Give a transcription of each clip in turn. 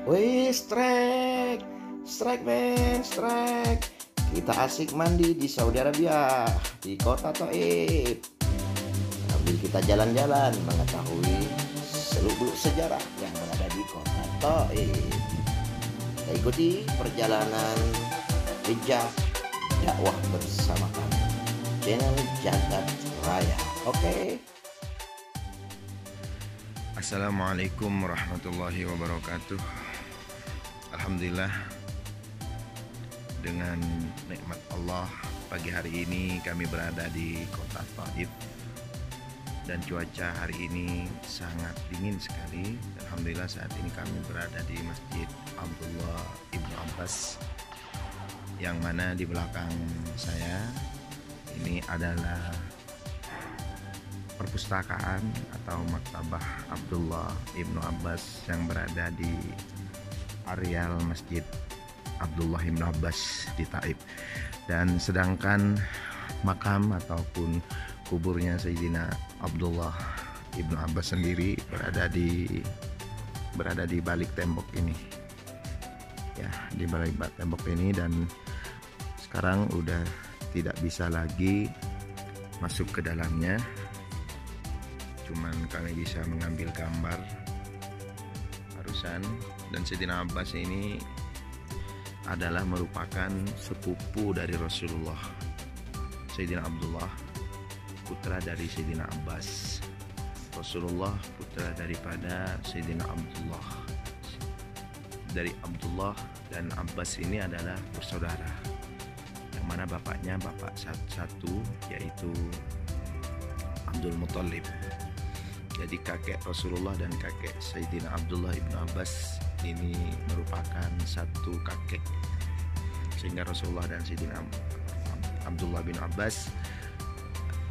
Wih, strike men, strike. Kita asik mandi di Saudi Arabia, di kota Taif. Sambil kita jalan-jalan mengetahui seluk-beluk sejarah yang berada di kota Taif. Kita ikuti perjalanan jejak dakwah bersama kami, channel Jagat Raya. Oke. Assalamualaikum warahmatullahi wabarakatuh. Alhamdulillah, dengan nikmat Allah pagi hari ini kami berada di kota Taif dan cuaca hari ini sangat dingin sekali. Alhamdulillah saat ini kami berada di Masjid Abdullah Ibnu Abbas, yang mana di belakang saya ini adalah perpustakaan atau maktabah Abdullah Ibnu Abbas yang berada di areal Masjid Abdullah Ibnu Abbas di Taif. Dan sedangkan makam ataupun kuburnya Sayyidina Abdullah Ibnu Abbas sendiri berada di balik tembok ini. Ya, di balik tembok ini, dan sekarang udah tidak bisa lagi masuk ke dalamnya. Cuman kami bisa mengambil gambar barusan. Dan Sayyidina Abbas ini adalah merupakan sepupu dari Rasulullah. Sayyidina Abdullah putra dari Sayyidina Abbas. Rasulullah putra daripada Sayyidina Abdullah. Dari Abdullah dan Abbas ini adalah bersaudara, yang mana bapaknya bapak satu, yaitu Abdul Muthalib. Jadi kakek Rasulullah dan kakek Sayyidina Abdullah Ibnu Abbas ini merupakan satu kakek, sehingga Rasulullah dan Sayyidina Abdullah bin Abbas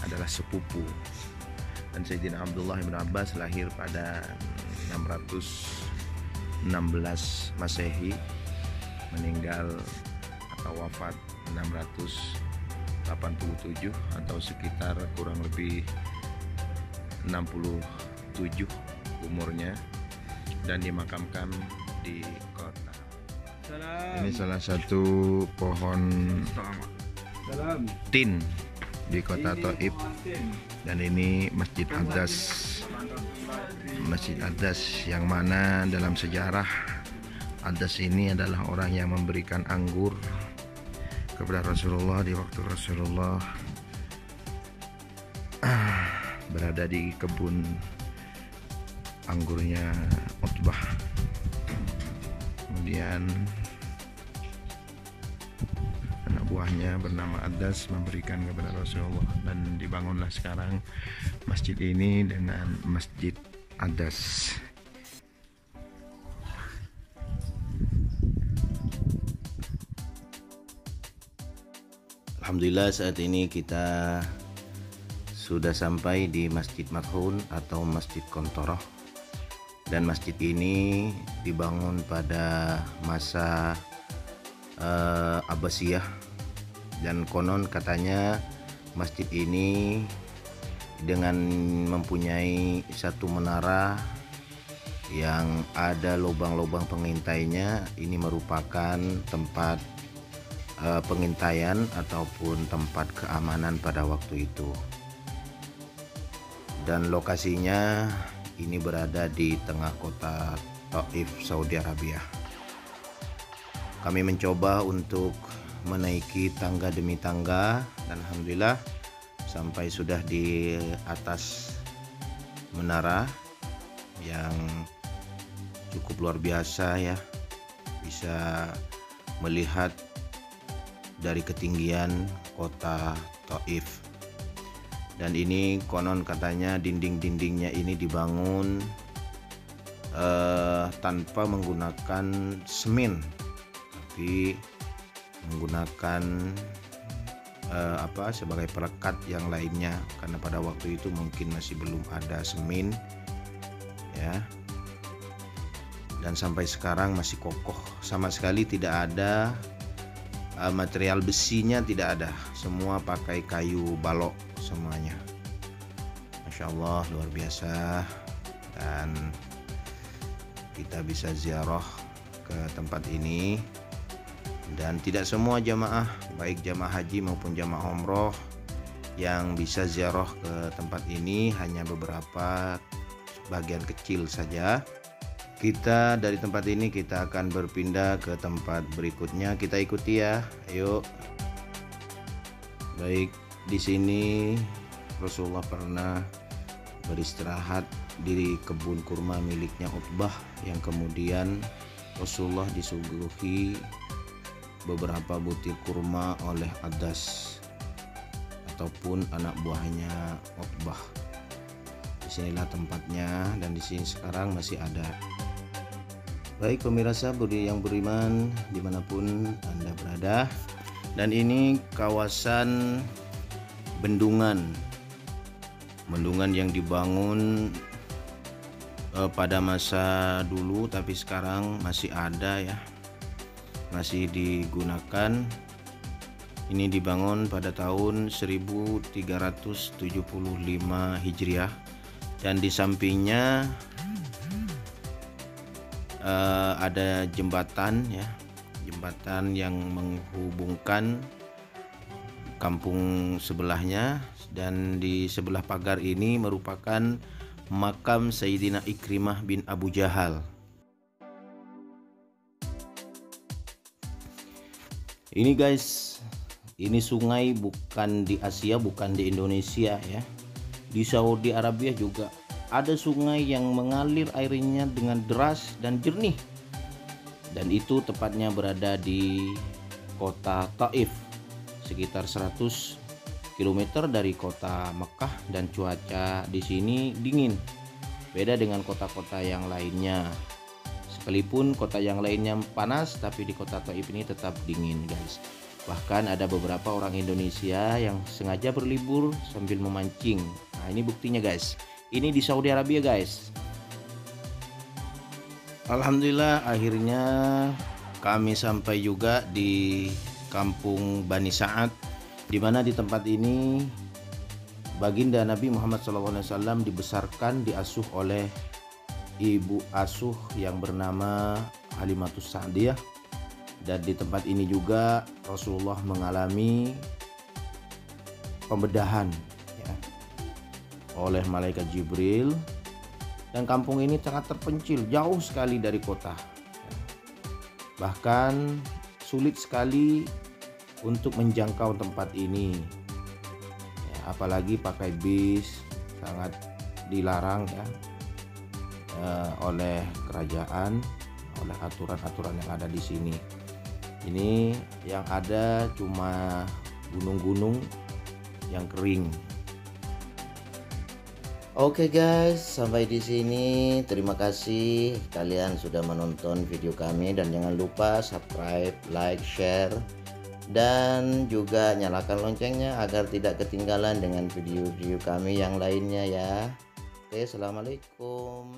adalah sepupu. Dan Sayyidina Abdullah bin Abbas lahir pada 616 Masehi, meninggal atau wafat 687 atau sekitar kurang lebih 67 umurnya, dan dimakamkan di kota. Ini salah satu pohon tin di kota Taif, dan ini Masjid Adas. Masjid Adas yang mana dalam sejarah Adas ini adalah orang yang memberikan anggur kepada Rasulullah di waktu Rasulullah berada di kebun anggurnya Utbah. Kemudian anak buahnya bernama Adas memberikan kepada Rasulullah, dan dibangunlah sekarang masjid ini dengan Masjid Adas. Alhamdulillah, saat ini kita sudah sampai di Masjid Makhun atau Masjid Kontoroh. Dan masjid ini dibangun pada masa Abbasiyah, dan konon katanya masjid ini dengan mempunyai satu menara yang ada lubang-lubang pengintainya. Ini merupakan tempat pengintaian ataupun tempat keamanan pada waktu itu. Dan lokasinya ini berada di tengah kota Taif, Saudi Arabia. Kami mencoba untuk menaiki tangga demi tangga, dan alhamdulillah sampai sudah di atas menara yang cukup luar biasa ya. Bisa melihat dari ketinggian kota Taif. Dan ini konon katanya dinding-dindingnya ini dibangun tanpa menggunakan semen, tapi menggunakan sebagai perekat yang lainnya, karena pada waktu itu mungkin masih belum ada semen ya. Dan sampai sekarang masih kokoh, sama sekali tidak ada material besinya, tidak ada, semua pakai kayu balok semuanya. Masya Allah, luar biasa. Dan kita bisa ziarah ke tempat ini, dan tidak semua jamaah baik jamaah haji maupun jamaah umroh yang bisa ziarah ke tempat ini, hanya beberapa bagian kecil saja. Kita dari tempat ini kita akan berpindah ke tempat berikutnya, kita ikuti ya. Ayo. Baik, di sini Rasulullah pernah beristirahat di kebun kurma miliknya Utbah, yang kemudian Rasulullah disuguhi beberapa butir kurma oleh Adas ataupun anak buahnya Utbah. Disinilah tempatnya, dan di sini sekarang masih ada. Baik pemirsa yang beriman dimanapun Anda berada, dan ini kawasan bendungan yang dibangun pada masa dulu, tapi sekarang masih ada ya, masih digunakan. Ini dibangun pada tahun 1375 Hijriah, dan di sampingnya ada jembatan ya, jembatan yang menghubungkan kampung sebelahnya, dan di sebelah pagar ini merupakan makam Sayyidina Ikrimah bin Abu Jahal. Ini guys, ini sungai bukan di Asia, bukan di Indonesia ya. Di Saudi Arabia juga ada sungai yang mengalir airnya dengan deras dan jernih, dan itu tepatnya berada di kota Taif, sekitar 100 km dari kota Mekah, dan cuaca di sini dingin. Beda dengan kota-kota yang lainnya. Sekalipun kota yang lainnya panas, tapi di kota Taif ini tetap dingin, guys. Bahkan ada beberapa orang Indonesia yang sengaja berlibur sambil memancing. Nah, ini buktinya, guys. Ini di Saudi Arabia, guys. Alhamdulillah akhirnya kami sampai juga di kampung Bani Sa'ad, di mana di tempat ini baginda Nabi Muhammad SAW dibesarkan, diasuh oleh ibu asuh yang bernama Halimatus Sa'diyah, dan di tempat ini juga Rasulullah mengalami pembedahan ya, oleh malaikat Jibril, dan kampung ini sangat terpencil, jauh sekali dari kota, bahkan sulit sekali untuk menjangkau tempat ini ya, apalagi pakai bis, sangat dilarang ya oleh kerajaan, oleh aturan-aturan yang ada di sini. Ini yang ada cuma gunung-gunung yang kering. Oke guys, sampai di sini. Terima kasih kalian sudah menonton video kami, dan jangan lupa subscribe, like, share, dan juga nyalakan loncengnya agar tidak ketinggalan dengan video-video kami yang lainnya ya. Oke, assalamualaikum.